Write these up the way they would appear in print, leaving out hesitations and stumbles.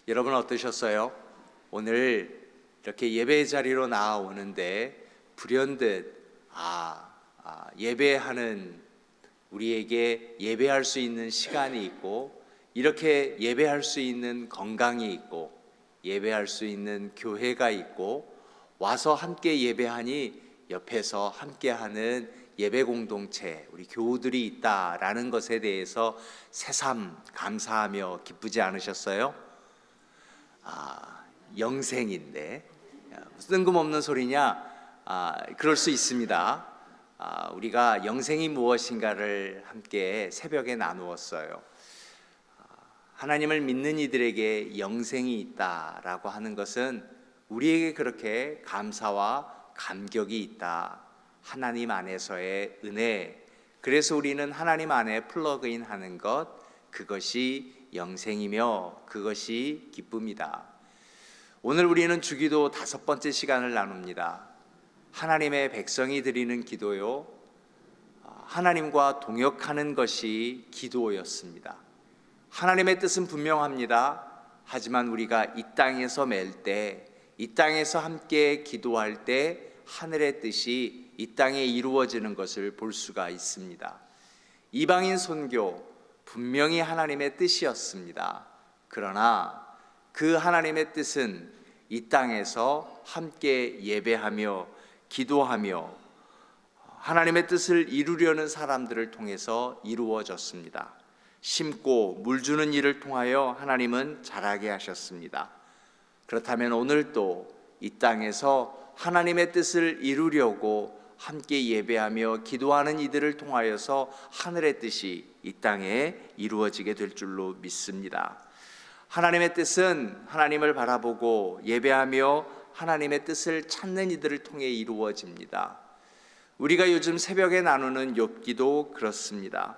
여러분 어떠셨어요? 오늘 이렇게 예배 자리로 나오는데 불현듯 예배하는 우리에게 예배할 수 있는 시간이 있고 이렇게 예배할 수 있는 건강이 있고 예배할 수 있는 교회가 있고 와서 함께 예배하니 옆에서 함께하는 예배 공동체 우리 교우들이 있다라는 것에 대해서 새삼 감사하며 기쁘지 않으셨어요? 영생인데 뜬금없는 소리냐? 그럴 수 있습니다. 우리가 영생이 무엇인가를 함께 새벽에 나누었어요. 하나님을 믿는 이들에게 영생이 있다라고 하는 것은 우리에게 그렇게 감사와 감격이 있다. 하나님 안에서의 은혜. 그래서 우리는 하나님 안에 플러그인 하는 것, 그것이 영생이며 그것이 기쁨이다. 오늘 우리는 주기도 5번째 시간을 나눕니다. 하나님의 백성이 드리는 기도요, 하나님과 동역하는 것이 기도였습니다. 하나님의 뜻은 분명합니다. 하지만 우리가 이 땅에서 맬 때, 이 땅에서 함께 기도할 때 하늘의 뜻이 이 땅에 이루어지는 것을 볼 수가 있습니다. 이방인 선교 분명히 하나님의 뜻이었습니다. 그러나 그 하나님의 뜻은 이 땅에서 함께 예배하며 기도하며 하나님의 뜻을 이루려는 사람들을 통해서 이루어졌습니다. 심고 물 주는 일을 통하여 하나님은 자라게 하셨습니다. 그렇다면 오늘도 이 땅에서 하나님의 뜻을 이루려고 함께 예배하며 기도하는 이들을 통하여서 하늘의 뜻이 이 땅에 이루어지게 될 줄로 믿습니다. 하나님의 뜻은 하나님을 바라보고 예배하며 하나님의 뜻을 찾는 이들을 통해 이루어집니다. 우리가 요즘 새벽에 나누는 욥기도 그렇습니다.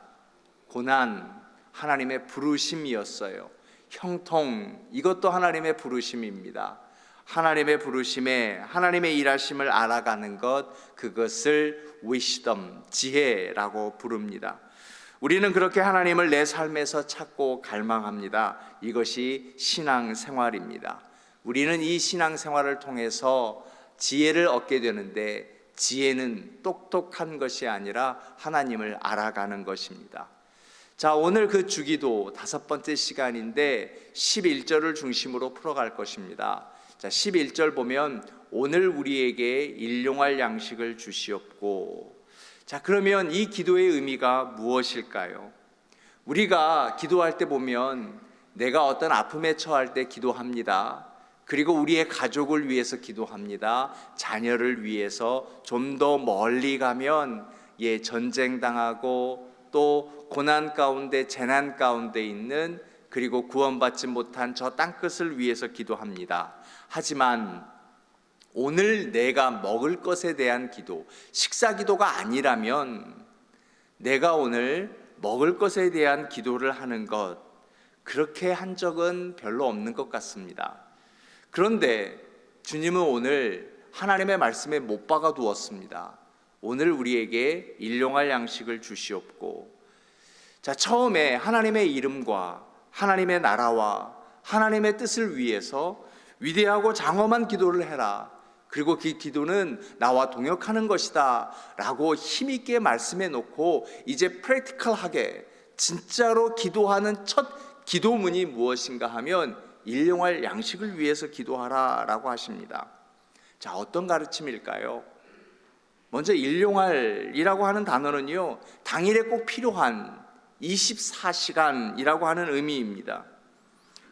고난, 하나님의 부르심이었어요. 형통, 이것도 하나님의 부르심입니다. 하나님의 부르심에 하나님의 일하심을 알아가는 것, 그것을 wisdom, 지혜라고 부릅니다. 우리는 그렇게 하나님을 내 삶에서 찾고 갈망합니다. 이것이 신앙생활입니다. 우리는 이 신앙생활을 통해서 지혜를 얻게 되는데, 지혜는 똑똑한 것이 아니라 하나님을 알아가는 것입니다. 자, 오늘 그 주기도 5번째 시간인데 11절을 중심으로 풀어갈 것입니다. 자, 11절 보면 오늘 우리에게 일용할 양식을 주시옵고. 자, 그러면 이 기도의 의미가 무엇일까요? 우리가 기도할 때 보면 내가 어떤 아픔에 처할 때 기도합니다. 그리고 우리의 가족을 위해서 기도합니다. 자녀를 위해서 좀 더 멀리 가면 전쟁 당하고 또 고난 가운데 재난 가운데 있는 그리고 구원받지 못한 저 땅끝을 위해서 기도합니다. 하지만 오늘 내가 먹을 것에 대한 기도, 식사 기도가 아니라면 내가 오늘 먹을 것에 대한 기도를 하는 것, 그렇게 한 적은 별로 없는 것 같습니다. 그런데 주님은 오늘 하나님의 말씀에 못 박아 두었습니다. 오늘 우리에게 일용할 양식을 주시옵고. 자, 처음에 하나님의 이름과 하나님의 나라와 하나님의 뜻을 위해서 위대하고 장엄한 기도를 해라. 그리고 그 기도는 나와 동역하는 것이다 라고 힘있게 말씀해 놓고 이제 프랙티컬하게 진짜로 기도하는 첫 기도문이 무엇인가 하면 일용할 양식을 위해서 기도하라 라고 하십니다. 자, 어떤 가르침일까요? 먼저 일용할이라고 하는 단어는요, 당일에 꼭 필요한 24시간이라고 하는 의미입니다.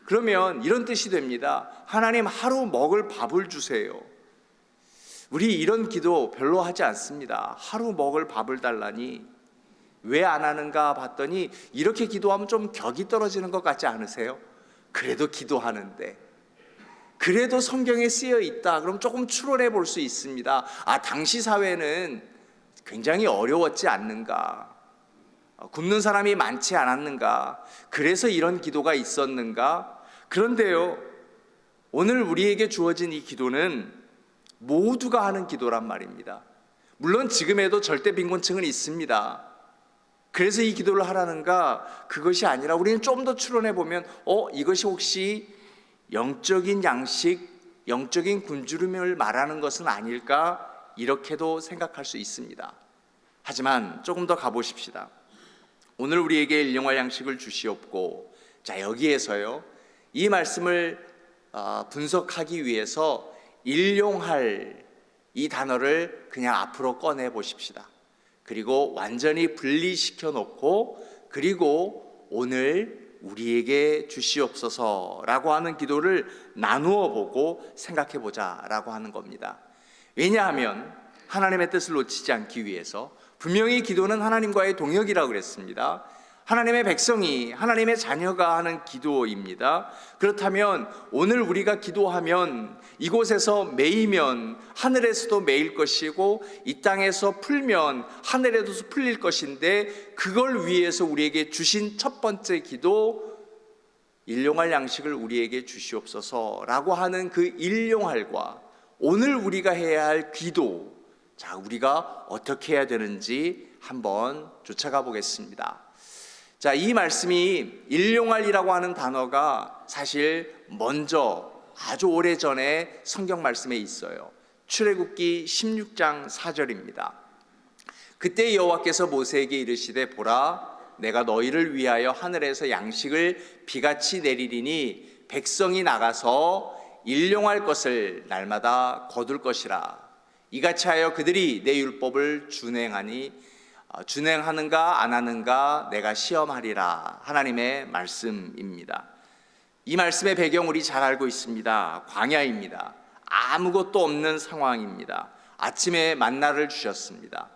그러면 이런 뜻이 됩니다. 하나님, 하루 먹을 밥을 주세요. 우리 이런 기도 별로 하지 않습니다. 하루 먹을 밥을 달라니. 왜 안 하는가 봤더니 이렇게 기도하면 좀 격이 떨어지는 것 같지 않으세요? 그래도 기도하는데, 그래도 성경에 쓰여 있다 그럼 조금 추론해 볼 수 있습니다. 당시 사회는 굉장히 어려웠지 않는가, 굶는 사람이 많지 않았는가, 그래서 이런 기도가 있었는가. 그런데요, 오늘 우리에게 주어진 이 기도는 모두가 하는 기도란 말입니다. 물론 지금에도 절대 빈곤층은 있습니다. 그래서 이 기도를 하라는가? 그것이 아니라 우리는 좀 더 추론해 보면 이것이 혹시 영적인 양식, 영적인 굶주림을 말하는 것은 아닐까 이렇게도 생각할 수 있습니다. 하지만 조금 더 가보십시다. 오늘 우리에게 일용할 양식을 주시옵고, 자, 여기에서요 이 말씀을 분석하기 위해서 일용할 이 단어를 그냥 앞으로 꺼내 보십시다. 그리고 완전히 분리시켜 놓고, 그리고 오늘 우리에게 주시옵소서라고 하는 기도를 나누어 보고 생각해 보자라고 하는 겁니다. 왜냐하면 하나님의 뜻을 놓치지 않기 위해서, 분명히 기도는 하나님과의 동역이라고 그랬습니다. 하나님의 백성이, 하나님의 자녀가 하는 기도입니다. 그렇다면 오늘 우리가 기도하면 이곳에서 매이면 하늘에서도 매일 것이고, 이 땅에서 풀면 하늘에도 풀릴 것인데, 그걸 위해서 우리에게 주신 첫 번째 기도, 일용할 양식을 우리에게 주시옵소서라고 하는 그 일용할과 오늘 우리가 해야 할 기도, 자, 우리가 어떻게 해야 되는지 한번 쫓아가 보겠습니다. 자, 이 말씀이 일용할이라고 하는 단어가 사실 먼저 아주 오래전에 성경 말씀에 있어요. 출애굽기 16장 4절입니다. 그때 여호와께서 모세에게 이르시되, 보라, 내가 너희를 위하여 하늘에서 양식을 비같이 내리리니 백성이 나가서 일용할 것을 날마다 거둘 것이라. 이같이 하여 그들이 내 율법을 준행하는가 안 하는가 내가 시험하리라. 하나님의 말씀입니다. 이 말씀의 배경 우리 잘 알고 있습니다. 광야입니다. 아무것도 없는 상황입니다. 아침에 만나를 주셨습니다.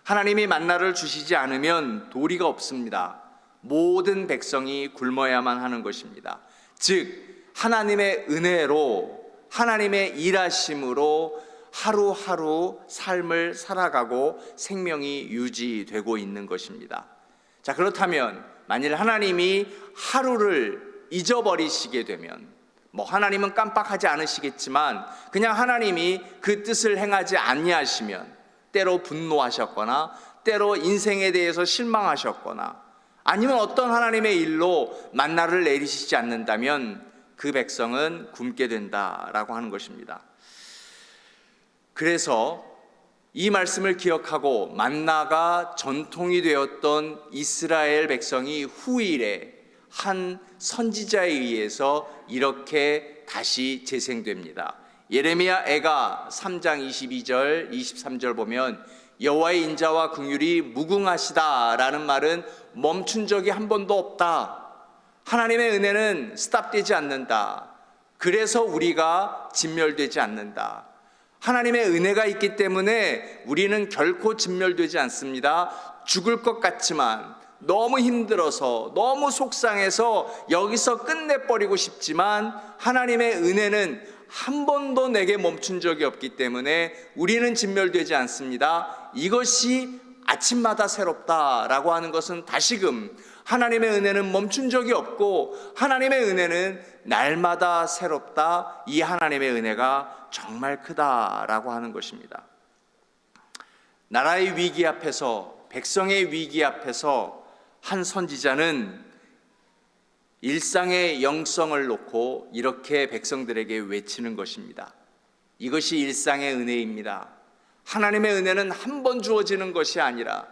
하나님이 만나를 주시지 않으면 도리가 없습니다. 모든 백성이 굶어야만 하는 것입니다. 즉 하나님의 은혜로, 하나님의 일하심으로 하루하루 삶을 살아가고 생명이 유지되고 있는 것입니다. 자, 그렇다면 만일 하나님이 하루를 잊어버리시게 되면, 하나님은 깜빡하지 않으시겠지만 그냥 하나님이 그 뜻을 행하지 아니하시면, 때로 분노하셨거나 때로 인생에 대해서 실망하셨거나 아니면 어떤 하나님의 일로 만나를 내리시지 않는다면 그 백성은 굶게 된다라고 하는 것입니다. 그래서 이 말씀을 기억하고 만나가 전통이 되었던 이스라엘 백성이 후일에 한 선지자에 의해서 이렇게 다시 재생됩니다. 예레미야 애가 3장 22절 23절 보면, 여호와의 인자와 긍휼이 무궁하시다라는 말은 멈춘 적이 한 번도 없다. 하나님의 은혜는 스탑되지 않는다. 그래서 우리가 진멸되지 않는다. 하나님의 은혜가 있기 때문에 우리는 결코 진멸되지 않습니다. 죽을 것 같지만, 너무 힘들어서, 너무 속상해서 여기서 끝내버리고 싶지만, 하나님의 은혜는 한 번도 내게 멈춘 적이 없기 때문에 우리는 진멸되지 않습니다. 이것이 아침마다 새롭다라고 하는 것은 다시금 하나님의 은혜는 멈춘 적이 없고 하나님의 은혜는 날마다 새롭다. 이 하나님의 은혜가 정말 크다라고 하는 것입니다. 나라의 위기 앞에서, 백성의 위기 앞에서 한 선지자는 일상의 영성을 놓고 이렇게 백성들에게 외치는 것입니다. 이것이 일상의 은혜입니다. 하나님의 은혜는 한 번 주어지는 것이 아니라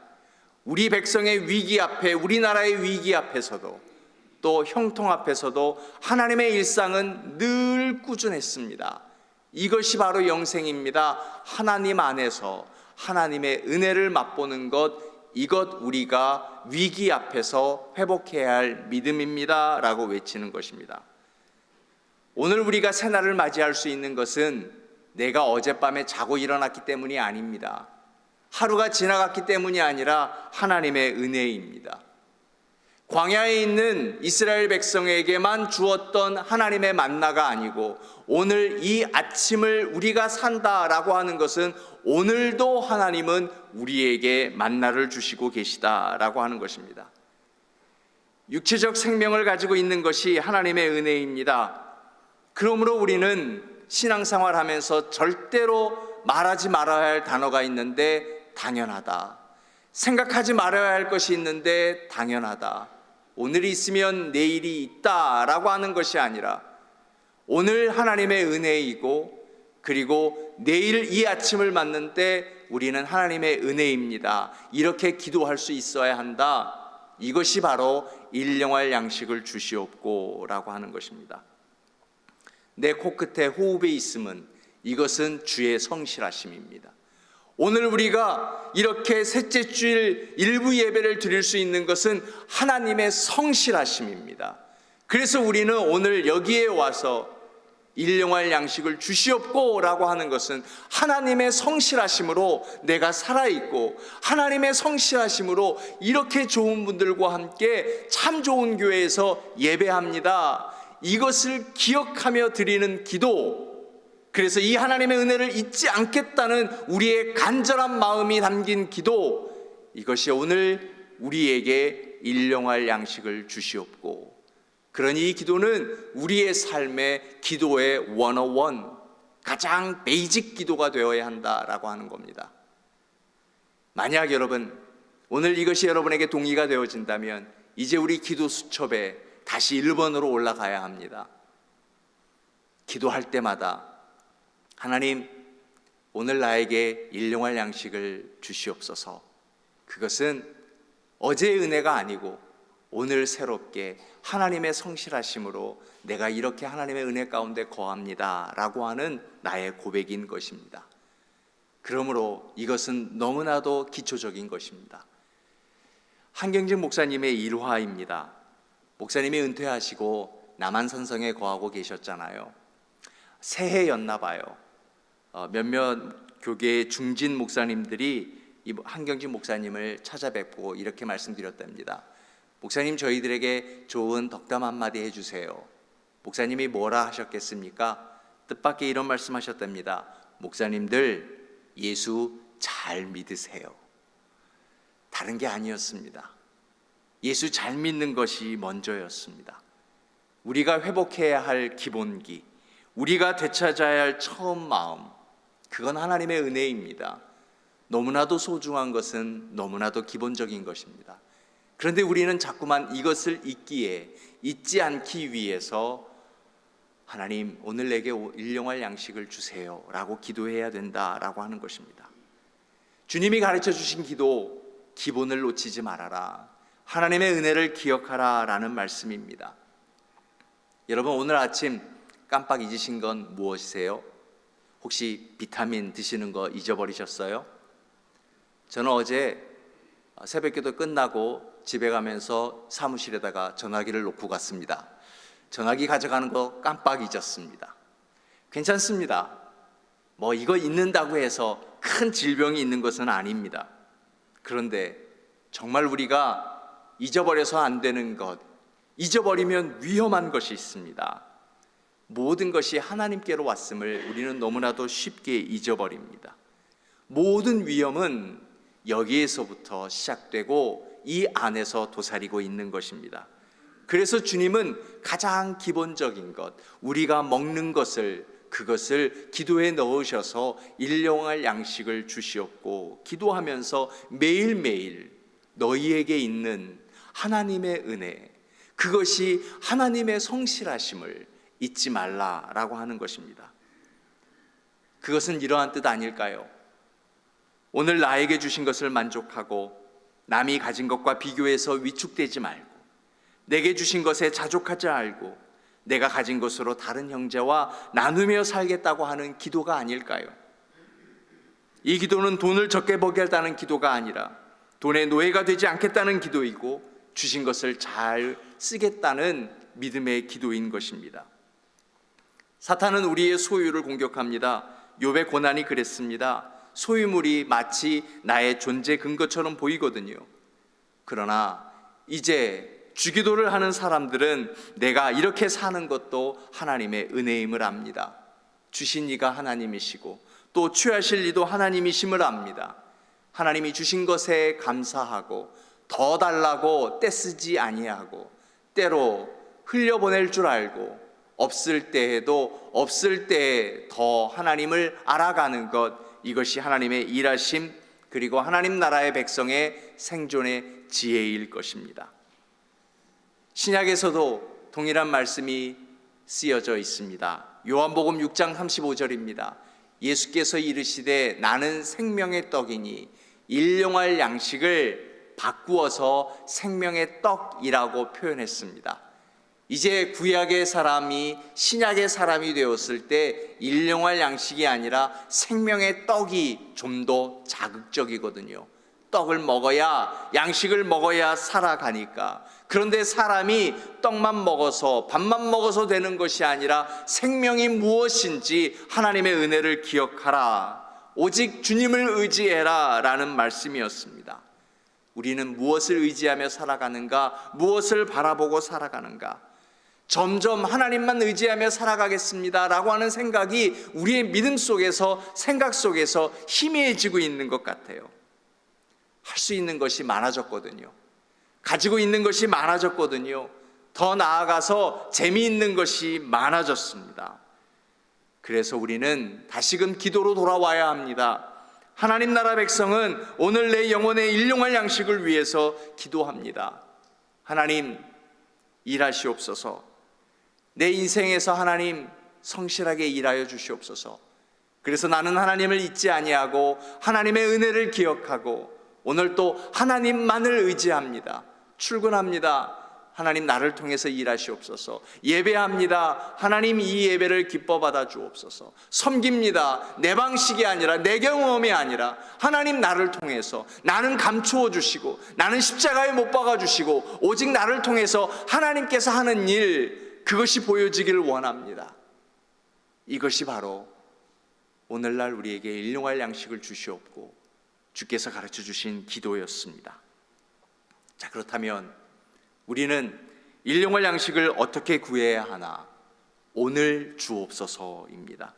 우리 백성의 위기 앞에, 우리나라의 위기 앞에서도, 또 형통 앞에서도 하나님의 일상은 늘 꾸준했습니다. 이것이 바로 영생입니다. 하나님 안에서 하나님의 은혜를 맛보는 것, 이것 우리가 위기 앞에서 회복해야 할 믿음입니다 라고 외치는 것입니다. 오늘 우리가 새날을 맞이할 수 있는 것은 내가 어젯밤에 자고 일어났기 때문이 아닙니다. 하루가 지나갔기 때문이 아니라 하나님의 은혜입니다. 광야에 있는 이스라엘 백성에게만 주었던 하나님의 만나가 아니고, 오늘 이 아침을 우리가 산다라고 하는 것은 오늘도 하나님은 우리에게 만나를 주시고 계시다라고 하는 것입니다. 육체적 생명을 가지고 있는 것이 하나님의 은혜입니다. 그러므로 우리는 신앙생활 하면서 절대로 말하지 말아야 할 단어가 있는데 당연하다. 생각하지 말아야 할 것이 있는데 당연하다. 오늘이 있으면 내일이 있다라고 하는 것이 아니라, 오늘 하나님의 은혜이고, 그리고 내일 이 아침을 맞는 때 우리는 하나님의 은혜입니다. 이렇게 기도할 수 있어야 한다. 이것이 바로 일용할 양식을 주시옵고 라고 하는 것입니다. 내 코끝에 호흡에 있음은 이것은 주의 성실하심입니다. 오늘 우리가 이렇게 셋째 주일 일부 예배를 드릴 수 있는 것은 하나님의 성실하심입니다. 그래서 우리는 오늘 여기에 와서 일용할 양식을 주시옵고 라고 하는 것은 하나님의 성실하심으로 내가 살아있고, 하나님의 성실하심으로 이렇게 좋은 분들과 함께 참 좋은 교회에서 예배합니다. 이것을 기억하며 드리는 기도, 그래서 이 하나님의 은혜를 잊지 않겠다는 우리의 간절한 마음이 담긴 기도, 이것이 오늘 우리에게 일용할 양식을 주시옵고, 그러니 이 기도는 우리의 삶의 기도의 101, 가장 베이직 기도가 되어야 한다라고 하는 겁니다. 만약 여러분 오늘 이것이 여러분에게 동의가 되어진다면 이제 우리 기도 수첩에 다시 1번으로 올라가야 합니다. 기도할 때마다 하나님, 오늘 나에게 일용할 양식을 주시옵소서. 그것은 어제의 은혜가 아니고 오늘 새롭게 하나님의 성실하심으로 내가 이렇게 하나님의 은혜 가운데 거합니다 라고 하는 나의 고백인 것입니다. 그러므로 이것은 너무나도 기초적인 것입니다. 한경진 목사님의 일화입니다. 목사님이 은퇴하시고 남한산성에 거하고 계셨잖아요. 새해였나 봐요. 몇몇 교계의 중진 목사님들이 이 한경진 목사님을 찾아뵙고 이렇게 말씀드렸답니다. 목사님, 저희들에게 좋은 덕담 한마디 해주세요. 목사님이 뭐라 하셨겠습니까? 뜻밖의 이런 말씀하셨답니다. 목사님들, 예수 잘 믿으세요. 다른 게 아니었습니다. 예수 잘 믿는 것이 먼저였습니다. 우리가 회복해야 할 기본기, 우리가 되찾아야 할 처음 마음, 그건 하나님의 은혜입니다. 너무나도 소중한 것은 너무나도 기본적인 것입니다. 그런데 우리는 자꾸만 이것을 잊지 않기 위해서 하나님, 오늘 내게 일용할 양식을 주세요 라고 기도해야 된다라고 하는 것입니다. 주님이 가르쳐 주신 기도, 기본을 놓치지 말아라, 하나님의 은혜를 기억하라 라는 말씀입니다. 여러분, 오늘 아침 깜빡 잊으신 건 무엇이세요? 혹시 비타민 드시는 거 잊어버리셨어요? 저는 어제 새벽기도 끝나고 집에 가면서 사무실에다가 전화기를 놓고 갔습니다. 전화기 가져가는 거 깜빡 잊었습니다. 괜찮습니다. 뭐 이거 잊는다고 해서 큰 질병이 있는 것은 아닙니다. 그런데 정말 우리가 잊어버려서 안 되는 것, 잊어버리면 위험한 것이 있습니다. 모든 것이 하나님께로 왔음을 우리는 너무나도 쉽게 잊어버립니다. 모든 위험은 여기에서부터 시작되고 이 안에서 도사리고 있는 것입니다. 그래서 주님은 가장 기본적인 것, 우리가 먹는 것을, 그것을 기도에 넣으셔서 일용할 양식을 주시옵고, 기도하면서 매일매일 너희에게 있는 하나님의 은혜, 그것이 하나님의 성실하심을 잊지 말라라고 하는 것입니다. 그것은 이러한 뜻 아닐까요? 오늘 나에게 주신 것을 만족하고 남이 가진 것과 비교해서 위축되지 말고, 내게 주신 것에 자족하지 말고 내가 가진 것으로 다른 형제와 나누며 살겠다고 하는 기도가 아닐까요? 이 기도는 돈을 적게 벌겠다는 기도가 아니라 돈의 노예가 되지 않겠다는 기도이고, 주신 것을 잘 쓰겠다는 믿음의 기도인 것입니다. 사탄은 우리의 소유를 공격합니다. 욥의 고난이 그랬습니다. 소유물이 마치 나의 존재 근거처럼 보이거든요. 그러나 이제 주기도를 하는 사람들은 내가 이렇게 사는 것도 하나님의 은혜임을 압니다. 주신 이가 하나님이시고 또 취하실 이도 하나님이심을 압니다. 하나님이 주신 것에 감사하고 더 달라고 떼쓰지 아니하고, 때로 흘려보낼 줄 알고 없을 때에도 없을 때에 더 하나님을 알아가는 것, 이것이 하나님의 일하심, 그리고 하나님 나라의 백성의 생존의 지혜일 것입니다. 신약에서도 동일한 말씀이 쓰여져 있습니다. 요한복음 6장 35절입니다. 예수께서 이르시되 나는 생명의 떡이니 일용할 양식을 바꾸어서 생명의 떡이라고 표현했습니다. 이제 구약의 사람이 신약의 사람이 되었을 때 일용할 양식이 아니라 생명의 떡이 좀 더 자극적이거든요. 떡을 먹어야, 양식을 먹어야 살아가니까. 그런데 사람이 떡만 먹어서, 밥만 먹어서 되는 것이 아니라 생명이 무엇인지 하나님의 은혜를 기억하라, 오직 주님을 의지해라 라는 말씀이었습니다. 우리는 무엇을 의지하며 살아가는가? 무엇을 바라보고 살아가는가? 점점 하나님만 의지하며 살아가겠습니다 라고 하는 생각이 우리의 믿음 속에서, 생각 속에서 희미해지고 있는 것 같아요. 할 수 있는 것이 많아졌거든요. 가지고 있는 것이 많아졌거든요. 더 나아가서 재미있는 것이 많아졌습니다. 그래서 우리는 다시금 기도로 돌아와야 합니다. 하나님 나라 백성은 오늘 내 영혼의 일용할 양식을 위해서 기도합니다. 하나님, 일하시옵소서. 내 인생에서 하나님 성실하게 일하여 주시옵소서. 그래서 나는 하나님을 잊지 아니하고 하나님의 은혜를 기억하고 오늘 또 하나님만을 의지합니다. 출근합니다. 하나님 나를 통해서 일하시옵소서. 예배합니다. 하나님 이 예배를 기뻐 받아 주옵소서. 섬깁니다. 내 방식이 아니라, 내 경험이 아니라 하나님 나를 통해서, 나는 감추어 주시고 나는 십자가에 못 박아 주시고 오직 나를 통해서 하나님께서 하는 일, 그것이 보여지기를 원합니다. 이것이 바로 오늘날 우리에게 일용할 양식을 주시옵고 주께서 가르쳐 주신 기도였습니다. 자, 그렇다면 우리는 일용할 양식을 어떻게 구해야 하나? 오늘 주옵소서입니다.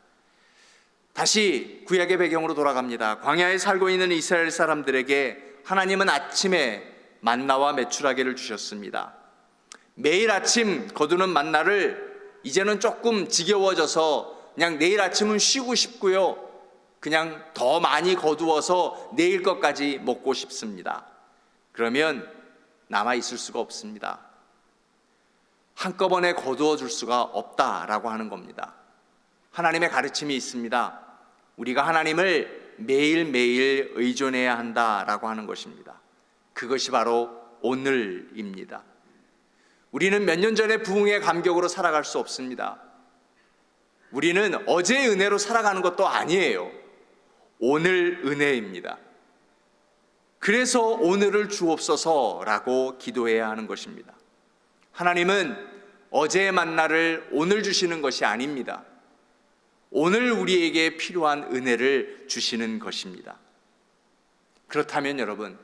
다시 구약의 배경으로 돌아갑니다. 광야에 살고 있는 이스라엘 사람들에게 하나님은 아침에 만나와 메추라기를 주셨습니다. 매일 아침 거두는 만나를 이제는 조금 지겨워져서 그냥 내일 아침은 쉬고 싶고요, 그냥 더 많이 거두어서 내일 것까지 먹고 싶습니다. 그러면 남아 있을 수가 없습니다. 한꺼번에 거두어 줄 수가 없다라고 하는 겁니다. 하나님의 가르침이 있습니다. 우리가 하나님을 매일매일 의존해야 한다라고 하는 것입니다. 그것이 바로 오늘입니다. 우리는 몇 년 전의 부흥의 감격으로 살아갈 수 없습니다. 우리는 어제의 은혜로 살아가는 것도 아니에요. 오늘 은혜입니다. 그래서 오늘을 주옵소서라고 기도해야 하는 것입니다. 하나님은 어제의 만나를 오늘 주시는 것이 아닙니다. 오늘 우리에게 필요한 은혜를 주시는 것입니다. 그렇다면 여러분,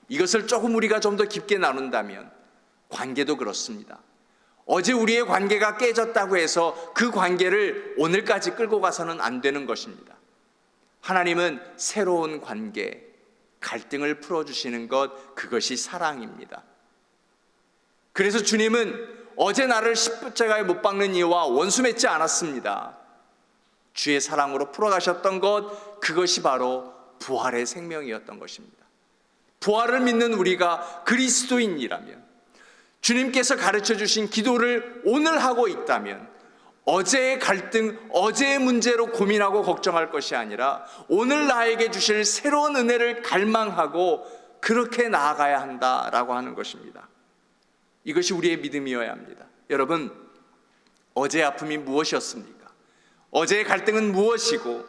이것을 조금 우리가 좀 더 깊게 나눈다면 관계도 그렇습니다. 어제 우리의 관계가 깨졌다고 해서 그 관계를 오늘까지 끌고 가서는 안 되는 것입니다. 하나님은 새로운 관계, 갈등을 풀어주시는 것, 그것이 사랑입니다. 그래서 주님은 어제 나를 십자가에 못 박는 이와 원수 맺지 않았습니다. 주의 사랑으로 풀어가셨던 것, 그것이 바로 부활의 생명이었던 것입니다. 부활을 믿는 우리가 그리스도인이라면, 주님께서 가르쳐 주신 기도를 오늘 하고 있다면 어제의 갈등, 어제의 문제로 고민하고 걱정할 것이 아니라 오늘 나에게 주실 새로운 은혜를 갈망하고 그렇게 나아가야 한다라고 하는 것입니다. 이것이 우리의 믿음이어야 합니다. 여러분, 어제의 아픔이 무엇이었습니까? 어제의 갈등은 무엇이고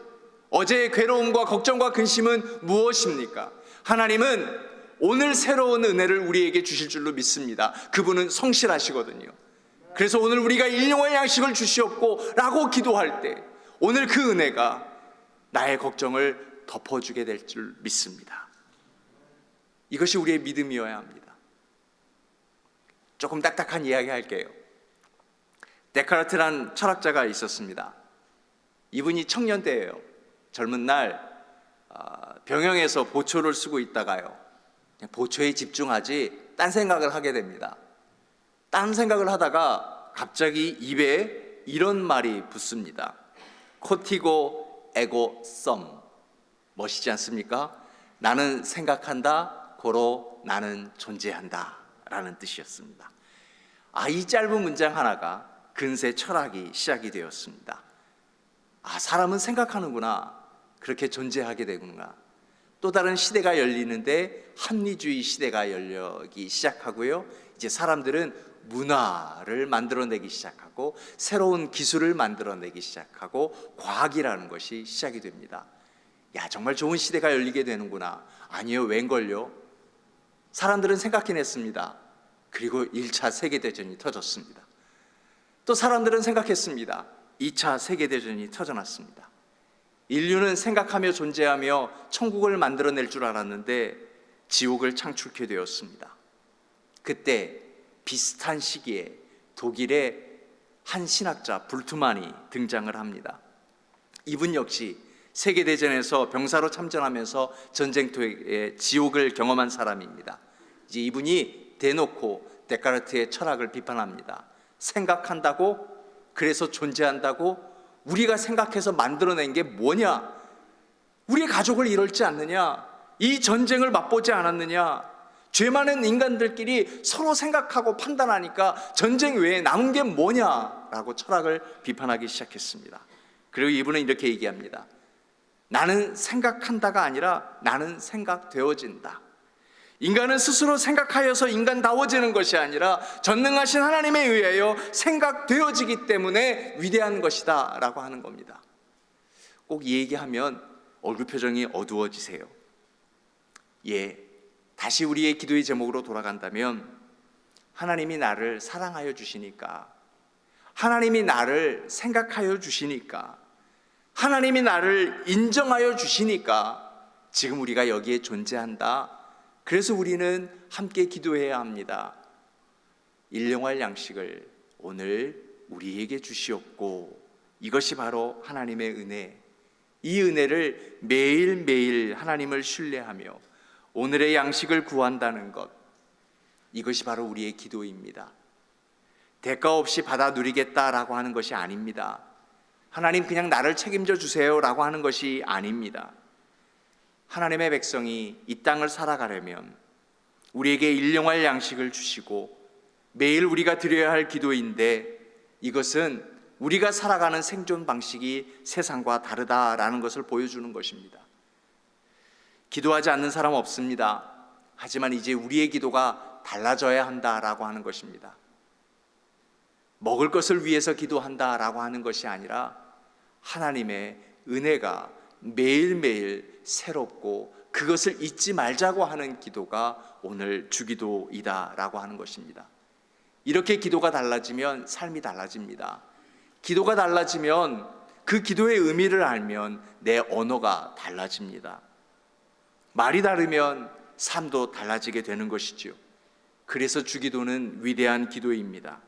어제의 괴로움과 걱정과 근심은 무엇입니까? 하나님은 오늘 새로운 은혜를 우리에게 주실 줄로 믿습니다. 그분은 성실하시거든요. 그래서 오늘 우리가 일용할 양식을 주시옵고 라고 기도할 때 오늘 그 은혜가 나의 걱정을 덮어주게 될 줄 믿습니다. 이것이 우리의 믿음이어야 합니다. 조금 딱딱한 이야기 할게요. 데카르트란 철학자가 있었습니다. 이분이 청년 때예요. 젊은 날 병영에서 보초를 쓰고 있다가요, 그냥 보초에 집중하지 딴 생각을 하게 됩니다. 딴 생각을 하다가 갑자기 입에 이런 말이 붙습니다. 코티고 에고 썸. 멋있지 않습니까? 나는 생각한다, 고로 나는 존재한다 라는 뜻이었습니다. 이 짧은 문장 하나가 근세 철학이 시작이 되었습니다. 사람은 생각하는구나. 그렇게 존재하게 되구나. 또 다른 시대가 열리는데 합리주의 시대가 열리기 시작하고요. 이제 사람들은 문화를 만들어내기 시작하고 새로운 기술을 만들어내기 시작하고 과학이라는 것이 시작이 됩니다. 정말 좋은 시대가 열리게 되는구나. 아니요, 웬걸요? 사람들은 생각해냈습니다. 그리고 1차 세계대전이 터졌습니다. 또 사람들은 생각했습니다. 2차 세계대전이 터져났습니다. 인류는 생각하며 존재하며 천국을 만들어낼 줄 알았는데 지옥을 창출케 되었습니다. 그때 비슷한 시기에 독일의 한 신학자 불트만이 등장을 합니다. 이분 역시 세계대전에서 병사로 참전하면서 전쟁터의 지옥을 경험한 사람입니다. 이제 이분이 대놓고 데카르트의 철학을 비판합니다. 생각한다고, 그래서 존재한다고, 우리가 생각해서 만들어낸 게 뭐냐? 우리의 가족을 이럴지 않느냐? 이 전쟁을 맛보지 않았느냐? 죄 많은 인간들끼리 서로 생각하고 판단하니까 전쟁 외에 남은 게 뭐냐라고 철학을 비판하기 시작했습니다. 그리고 이분은 이렇게 얘기합니다. 나는 생각한다가 아니라 나는 생각되어진다. 인간은 스스로 생각하여서 인간다워지는 것이 아니라 전능하신 하나님에 의하여 생각되어지기 때문에 위대한 것이다 라고 하는 겁니다. 꼭 이 얘기하면 얼굴 표정이 어두워지세요. 다시 우리의 기도의 제목으로 돌아간다면 하나님이 나를 사랑하여 주시니까, 하나님이 나를 생각하여 주시니까, 하나님이 나를 인정하여 주시니까 지금 우리가 여기에 존재한다. 그래서 우리는 함께 기도해야 합니다. 일용할 양식을 오늘 우리에게 주시옵고, 이것이 바로 하나님의 은혜. 이 은혜를 매일매일 하나님을 신뢰하며 오늘의 양식을 구한다는 것, 이것이 바로 우리의 기도입니다. 대가 없이 받아 누리겠다라고 하는 것이 아닙니다. 하나님 그냥 나를 책임져 주세요라고 하는 것이 아닙니다. 하나님의 백성이 이 땅을 살아가려면 우리에게 일용할 양식을 주시고 매일 우리가 드려야 할 기도인데, 이것은 우리가 살아가는 생존 방식이 세상과 다르다라는 것을 보여주는 것입니다. 기도하지 않는 사람 없습니다. 하지만 이제 우리의 기도가 달라져야 한다라고 하는 것입니다. 먹을 것을 위해서 기도한다라고 하는 것이 아니라 하나님의 은혜가 매일매일 새롭고 그것을 잊지 말자고 하는 기도가 오늘 주기도이다라고 하는 것입니다. 이렇게 기도가 달라지면 삶이 달라집니다. 기도가 달라지면, 그 기도의 의미를 알면 내 언어가 달라집니다. 말이 다르면 삶도 달라지게 되는 것이지요. 그래서 주기도는 위대한 기도입니다.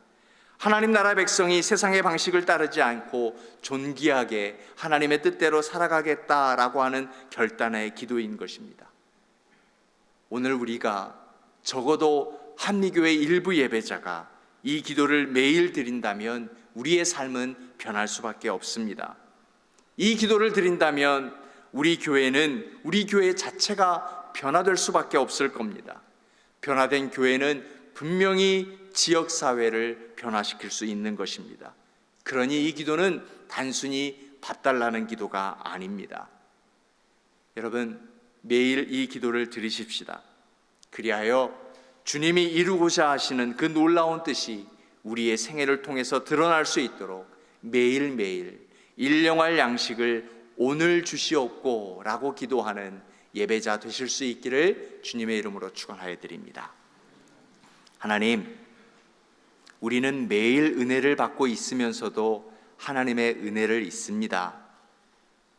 하나님 나라 백성이 세상의 방식을 따르지 않고 존귀하게 하나님의 뜻대로 살아가겠다라고 하는 결단의 기도인 것입니다. 오늘 우리가 적어도 한미교회 일부 예배자가 이 기도를 매일 드린다면 우리의 삶은 변할 수밖에 없습니다. 이 기도를 드린다면 우리 교회는, 우리 교회 자체가 변화될 수밖에 없을 겁니다. 변화된 교회는 분명히 지역사회를 변화시킬 수 있는 것입니다. 그러니 이 기도는 단순히 밥 달라는 기도가 아닙니다. 여러분, 매일 이 기도를 드리십시다. 그리하여 주님이 이루고자 하시는 그 놀라운 뜻이 우리의 생애를 통해서 드러날 수 있도록 매일매일 일용할 양식을 오늘 주시옵고 라고 기도하는 예배자 되실 수 있기를 주님의 이름으로 축원하여 드립니다. 하나님, 우리는 매일 은혜를 받고 있으면서도 하나님의 은혜를 잊습니다.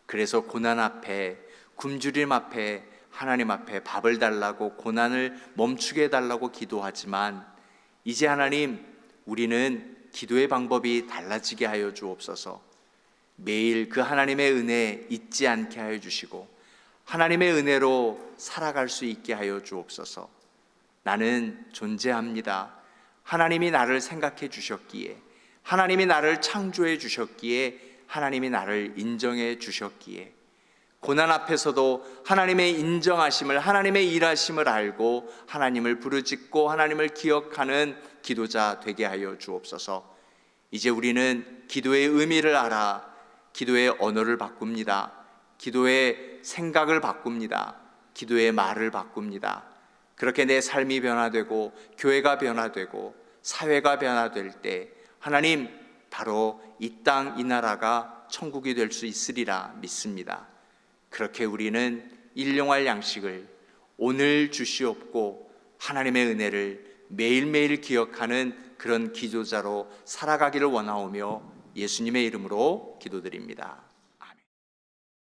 그래서 고난 앞에, 굶주림 앞에, 하나님 앞에 밥을 달라고, 고난을 멈추게 해달라고 기도하지만 이제 하나님, 우리는 기도의 방법이 달라지게 하여 주옵소서. 매일 그 하나님의 은혜 잊지 않게 하여 주시고 하나님의 은혜로 살아갈 수 있게 하여 주옵소서. 나는 존재합니다. 하나님이 나를 생각해 주셨기에, 하나님이 나를 창조해 주셨기에, 하나님이 나를 인정해 주셨기에, 고난 앞에서도 하나님의 인정하심을, 하나님의 일하심을 알고 하나님을 부르짖고 하나님을 기억하는 기도자 되게 하여 주옵소서. 이제 우리는 기도의 의미를 알아 기도의 언어를 바꿉니다. 기도의 생각을 바꿉니다. 기도의 말을 바꿉니다. 그렇게 내 삶이 변화되고 교회가 변화되고 사회가 변화될 때 하나님, 바로 이 땅, 이 나라가 천국이 될 수 있으리라 믿습니다. 그렇게 우리는 일용할 양식을 오늘 주시옵고 하나님의 은혜를 매일매일 기억하는 그런 기도자로 살아가기를 원하오며 예수님의 이름으로 기도드립니다.